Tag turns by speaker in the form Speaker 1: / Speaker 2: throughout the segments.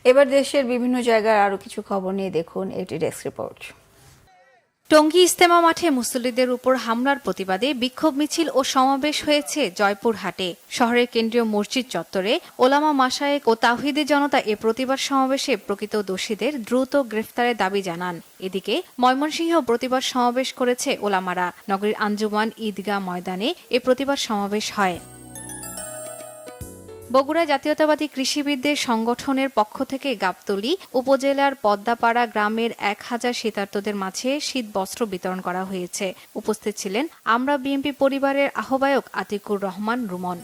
Speaker 1: এবার দেশের বিভিন্ন জায়গার আরো কিছু খবর নিয়ে দেখুন একটি ডেস্ক রিপোর্ট।
Speaker 2: টঙ্গী ইজতেমা মাঠে মুসল্লিদের উপর হামলার প্রতিবাদে বিক্ষোভ মিছিল ও সমাবেশ হয়েছে জয়পুরহাটে। শহরের কেন্দ্রীয় মসজিদ চত্বরে ওলামা মাশায়েখ ও তাওহীদি জনতা এ প্রতিবাদ সমাবেশে প্রকৃত দোষীদের দ্রুত গ্রেফতারের দাবি জানান। এদিকে ময়মনসিংহ প্রতিবাদ সমাবেশ করেছে ওলামারা। নগরীর আঞ্জুমান ঈদগাহ ময়দানে এ প্রতিবাদ সমাবেশ হয়। বগুড়া জাতীয়তাবাদী কৃষিবিদদের সংগঠনের পক্ষ থেকে গাবতলী উপজেলার পদ্মাপাড়া গ্রামের 1000 শীতার্তদের মাঝে শীত বস্ত্র বিতরণ করা হয়েছে। উপস্থিত ছিলেন আমরা বিএনপি পরিবারের আহ্বায়ক আতিকুর রহমান রুমন।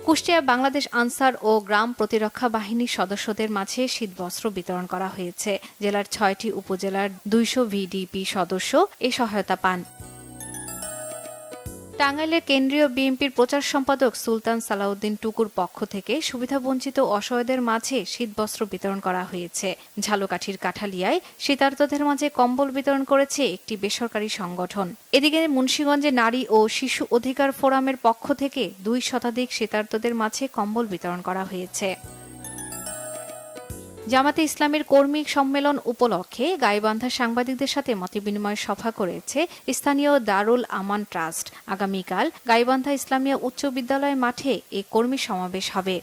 Speaker 2: কুষ্টিয়া বাংলাদেশ আনসার ও গ্রাম প্রতিরক্ষা বাহিনীর সদস্যদের মাঝে শীতবস্ত্র বিতরণ করা হয়েছে। জেলার 6টি উপজেলার 200 ভিডিপি সদস্য এ সহায়তা পান। টাঙ্গাইলের কেন্দ্রীয় বিএনপির প্রচার সম্পাদক সুলতান সালাউদ্দিন টুকুর পক্ষ থেকে সুবিধাবঞ্চিত অসহায়দের মাঝে শীতবস্ত্র বিতরণ করা হয়েছে। ঝালকাঠির কাঠালিয়ায় শীতার্তদের মাঝে কম্বল বিতরণ করেছে একটি বেসরকারি সংগঠন। এদিকে মুন্সিগঞ্জে নারী ও শিশু অধিকার ফোরামের পক্ষ থেকে 2 শতাধিক শীতার্তদের মাঝে কম্বল বিতরণ করা হয়েছে। জামাতে ইসলামের কর্মী সম্মেলন উপলক্ষে গাইবান্ধা সাংবাদিকদের সাথে মতবিনিময় সভা করেছে স্থানীয় দারুল আমান ট্রাস্ট। আগামীকাল গাইবান্ধা ইসলামিয়া উচ্চ বিদ্যালয় মাঠে এ কর্মী সমাবেশ হবে।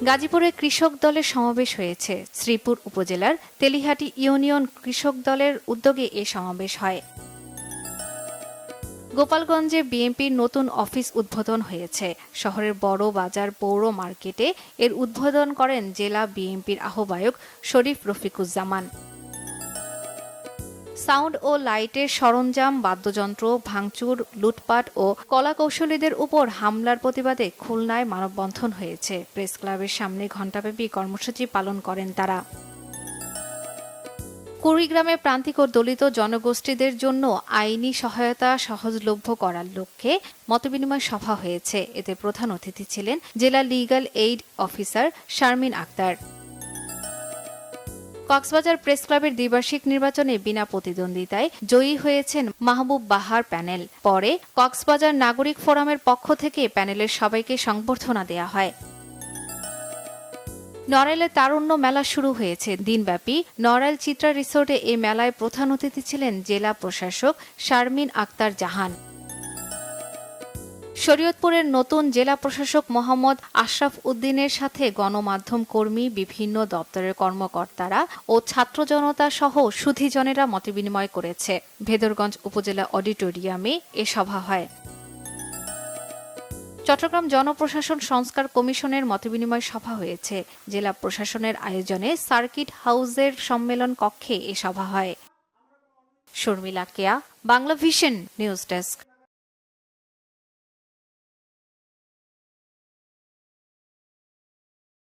Speaker 2: গাজীপুরে কৃষক দলের সমাবেশ হয়েছে। শ্রীপুর উপজেলার তেলিহাটি ইউনিয়ন কৃষক দলের উদ্যোগে এ সমাবেশ হয়। গোপালগঞ্জে বিএনপির নতুন অফিস উদ্বোধন হয়েছে। শহরের বড় বাজার পৌর মার্কেটে এর উদ্বোধন করেন জেলা বিএনপির আহ্বায়ক শরীফ রফিকুজ্জামান। সাউন্ড ও লাইটের সরঞ্জাম, বাদ্যযন্ত্র ভাঙচুর, লুটপাট ও কলাকৌশলীদের উপর হামলার প্রতিবাদে খুলনায় মানববন্ধন হয়েছে। প্রেস ক্লাবের সামনে ঘণ্টাব্যাপী কর্মসূচি পালন করেন তারা। কুড়িগ্রামে প্রান্তিক ও দলিত জনগোষ্ঠীদের জন্য আইনি সহায়তা সহজলভ্য করার লক্ষ্যে মতবিনিময় সভা হয়েছে। এতে প্রধান অতিথি ছিলেন জেলা legal aid officer Sharmin Akter. Cox's Bazar press ক্লাবের দ্বিবার্ষিক নির্বাচনে বিনা প্রতিদ্বন্দ্বিতায় জয়ী হয়েছেন মাহবুব বাহার প্যানেল। পরে কক্সবাজার নাগরিক ফোরামের পক্ষ থেকে প্যানেলের সবাইকে সংবর্ধনা দেয়া হয়। নড়াইলে তারুণ্য মেলা শুরু হয়েছে দিনব্যাপী। নড়াইল চিত্রা রিসোর্টে এ মেলায় প্রধান অতিথি ছিলেন জেলা প্রশাসক শারমিন আক্তার জাহান। শরীয়তপুরের নতুন জেলা প্রশাসক মোহাম্মদ আশরাফ উদ্দিনের সাথে গণমাধ্যম কর্মী, বিভিন্ন দপ্তরের কর্মকর্তারা ও ছাত্র জনতা সহ সুধীজনেরা মতবিনিময় করেছে। ভেদরগঞ্জ উপজেলা অডিটোরিয়ামে এ সভা হয়। চট্টগ্রাম জনপ্রশাসন সংস্কার কমিশনের মতবিনিময় সভা হয়েছে। জেলা প্রশাসনের আয়োজনে সার্কিট হাউসের সম্মেলন কক্ষে এ সভা হয়। শর্মিলা কেয়া, বাংলা ভিশন নিউজ ডেস্ক।